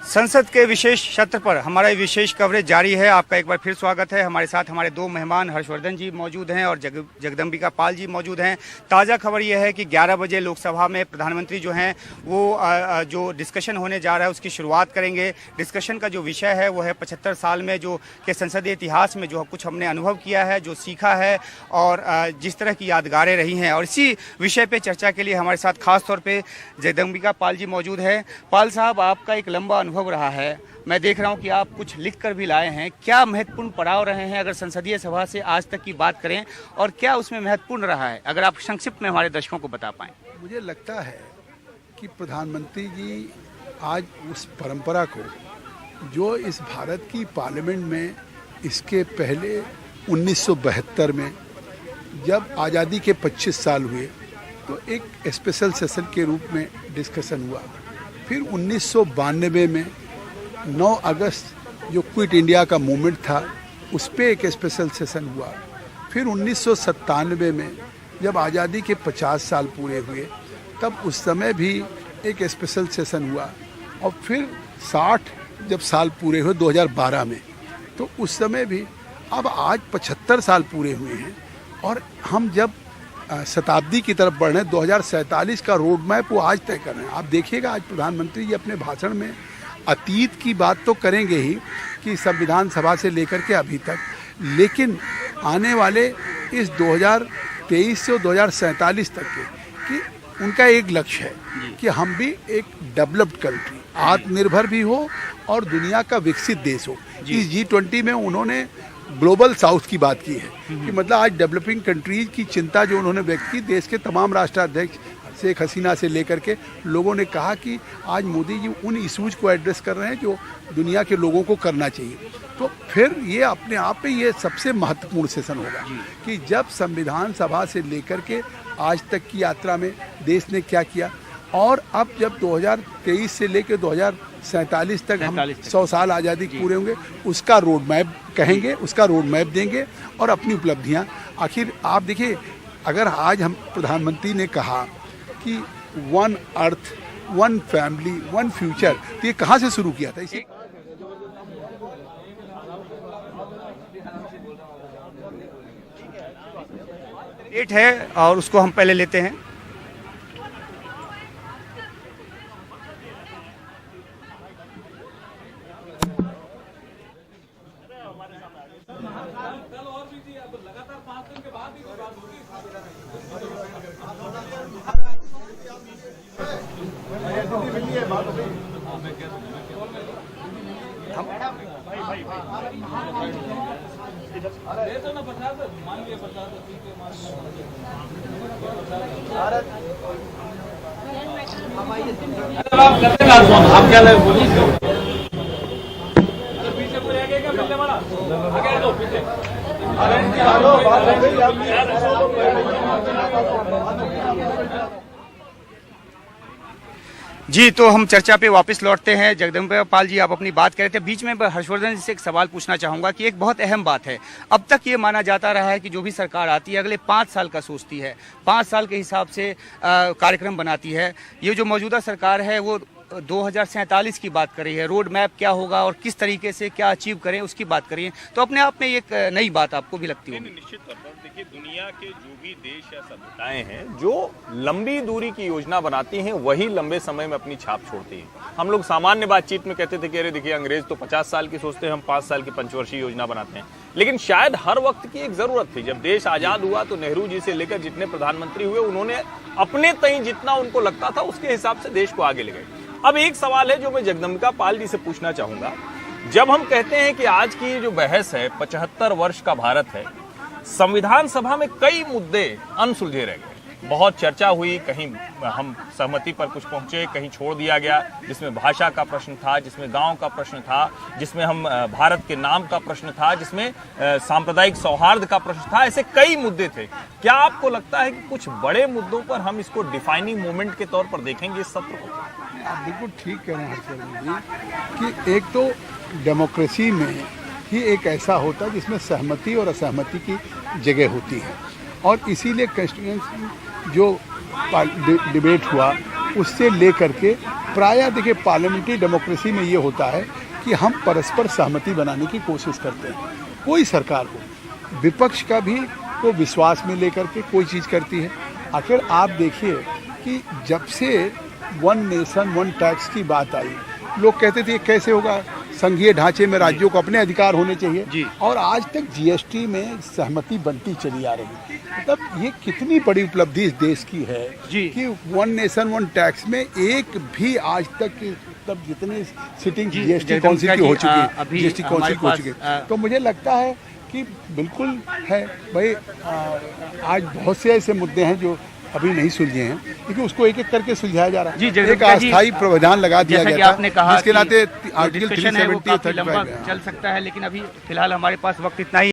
संसद के विशेष सत्र पर हमारा विशेष कवरेज जारी है। आपका एक बार फिर स्वागत है। हमारे साथ हमारे दो मेहमान हर्षवर्धन जी मौजूद हैं और जगदम्बिका पाल जी मौजूद हैं। ताज़ा खबर यह है कि 11 बजे लोकसभा में प्रधानमंत्री जो हैं वो जो डिस्कशन होने जा रहा है उसकी शुरुआत करेंगे। डिस्कशन का जो विषय है वो है 75 साल में जो के संसदीय इतिहास में जो कुछ हमने अनुभव किया है, जो सीखा है और जिस तरह की यादगारें रही हैं। और इसी विषय पर चर्चा के लिए हमारे साथ खास तौर पर जगदम्बिका पाल जी मौजूद हैं। पाल साहब, आपका एक लंबा अनुभव रहा है। मैं देख रहा हूं कि आप कुछ लिख कर भी लाए हैं। क्या महत्वपूर्ण पड़ाव रहे हैं अगर संसदीय सभा से आज तक की बात करें, और क्या उसमें महत्वपूर्ण रहा है, अगर आप संक्षिप्त में हमारे दर्शकों को बता पाएं। मुझे लगता है कि प्रधानमंत्री जी आज उस परंपरा को जो इस भारत की पार्लियामेंट में इसके पहले 1972 में जब आज़ादी के 25 साल हुए तो एक स्पेशल सेशन के रूप में डिस्कशन हुआ। फिर 1992 में 9 अगस्त जो क्विट इंडिया का मूवमेंट था उस पर एक स्पेशल सेशन हुआ। फिर 1997 में जब आज़ादी के 50 साल पूरे हुए तब उस समय भी एक स्पेशल सेशन हुआ। और फिर 60 जब साल पूरे हुए 2012 में तो उस समय भी। अब आज 75 साल पूरे हुए हैं और हम जब शताब्दी की तरफ बढ़ रहे हैं, 2047 का रोड मैप वो आज तय कर रहे हैं। आप देखिएगा आज प्रधानमंत्री जी अपने भाषण में अतीत की बात तो करेंगे ही कि संविधान सभा से लेकर के अभी तक, लेकिन आने वाले इस 2023 से 2047 तक के कि उनका एक लक्ष्य है कि हम भी एक डेवलप्ड कंट्री, आत्मनिर्भर भी हो और दुनिया का विकसित देश हो। इस G20 में उन्होंने ग्लोबल साउथ की बात की है कि मतलब आज डेवलपिंग कंट्रीज की चिंता जो उन्होंने व्यक्त की, देश के तमाम राष्ट्राध्यक्ष शेख हसीना से लेकर के लोगों ने कहा कि आज मोदी जी उन इशूज़ को एड्रेस कर रहे हैं जो दुनिया के लोगों को करना चाहिए। तो फिर ये अपने आप में ये सबसे महत्वपूर्ण सेशन होगा कि जब संविधान सभा से लेकर के आज तक की यात्रा में देश ने क्या किया, और अब जब 2023 से लेकर 2047 तक हम 100 साल आज़ादी पूरे होंगे, उसका रोड मैप कहेंगे, उसका रोड मैप देंगे और अपनी उपलब्धियां। आखिर आप देखिए, अगर आज हम प्रधानमंत्री ने कहा कि one earth, one family, one future, तो ये कहाँ से शुरू किया था? इसी डेट है और उसको हम पहले लेते हैं। आप क्या बोलिए। जी, तो हम चर्चा पे वापस लौटते हैं। जगदम्बिका पाल जी, आप अपनी बात कर रहे थे, बीच में हर्षवर्धन जी से एक सवाल पूछना चाहूँगा कि एक बहुत अहम बात है। अब तक ये माना जाता रहा है कि जो भी सरकार आती है अगले 5 साल का सोचती है, 5 साल के हिसाब से कार्यक्रम बनाती है। ये जो मौजूदा सरकार है वो 2047 की बात कर रही है। रोड मैप क्या होगा और किस तरीके से क्या अचीव करें उसकी बात करिए, तो अपने आप में एक नई बात आपको भी लगती होगी। निश्चित तौर पर देखिए, दुनिया के जो भी देश या सभ्यताएं हैं जो लंबी दूरी की योजना बनाती हैं वही लंबे समय में अपनी छाप छोड़ती हैं। हम लोग सामान्य बातचीत में कहते थे कि अरे देखिए, अंग्रेज तो 50 साल की सोचते हैं, हम 5 साल की पंचवर्षीय योजना बनाते हैं। लेकिन शायद हर वक्त की एक जरूरत थी। जब देश आजाद हुआ तो नेहरू जी से लेकर जितने प्रधानमंत्री हुए उन्होंने अपने तय जितना उनको लगता था उसके हिसाब से देश को आगे ले गए। अब एक सवाल है जो मैं जगदम्बिका पाल जी से पूछना चाहूंगा। जब हम कहते हैं कि आज की जो बहस है 75 वर्ष का भारत है, संविधान सभा में कई मुद्दे अनसुलझे रह गए। बहुत चर्चा हुई, कहीं हम सहमति पर कुछ पहुंचे, कहीं छोड़ दिया गया, जिसमें भाषा का प्रश्न था, जिसमें गांव का प्रश्न था, जिसमें हम भारत के नाम का प्रश्न था, जिसमें सांप्रदायिक सौहार्द का प्रश्न था। ऐसे कई मुद्दे थे। क्या आपको लगता है कि कुछ बड़े मुद्दों पर हम इसको डिफाइनिंग मोमेंट के तौर पर देखेंगे इस सत्र को? आप बिल्कुल ठीक कह रहे हैं हर्षवर्धन जी कि एक तो डेमोक्रेसी में ही एक ऐसा होता है जिसमें सहमति और असहमति की जगह होती है, और इसीलिए कॉन्स्टिट्यूएंसी जो डिबेट हुआ उससे लेकर के प्रायः देखिए पार्लियामेंट्री डेमोक्रेसी में ये होता है कि हम परस्पर सहमति बनाने की कोशिश करते हैं। कोई सरकार हो, विपक्ष का भी वो विश्वास में लेकर के कोई चीज़ करती है। आखिर आप देखिए कि जब से वन नेशन वन टैक्स की बात आई, लोग कहते थे कैसे होगा, संघीय ढांचे में राज्यों को अपने अधिकार होने जी। चाहिए, और आज तक जीएसटी में सहमति बनती चली आ रही। मतलब ये कितनी बड़ी उपलब्धि इस देश की है जी। कि वन नेशन वन टैक्स में एक भी आज तक तब जितने सिटिंग जी, जीएसटी जगदम्बिका काउंसिल की जी, हो चुकी अभी है, जीएसटी हमारे काउंसिल की हो पास, चुकी है, तो मुझे लगता है कि बिल्कुल है भाई। आज बहुत से ऐसे मुद्दे हैं जो अभी नहीं सुलझे हैं, लेकिन उसको एक एक करके सुलझाया जा रहा जी, है। एक जगदम्बिका जी, अस्थायी प्रावधान लगा दिया जैसा कि गया आपने कहा जिसके कि नाते जो आर्टिकल डिस्कशन है वो 370 और काफी लंबा 35 चल सकता है, लेकिन अभी फिलहाल हमारे पास वक्त इतना ही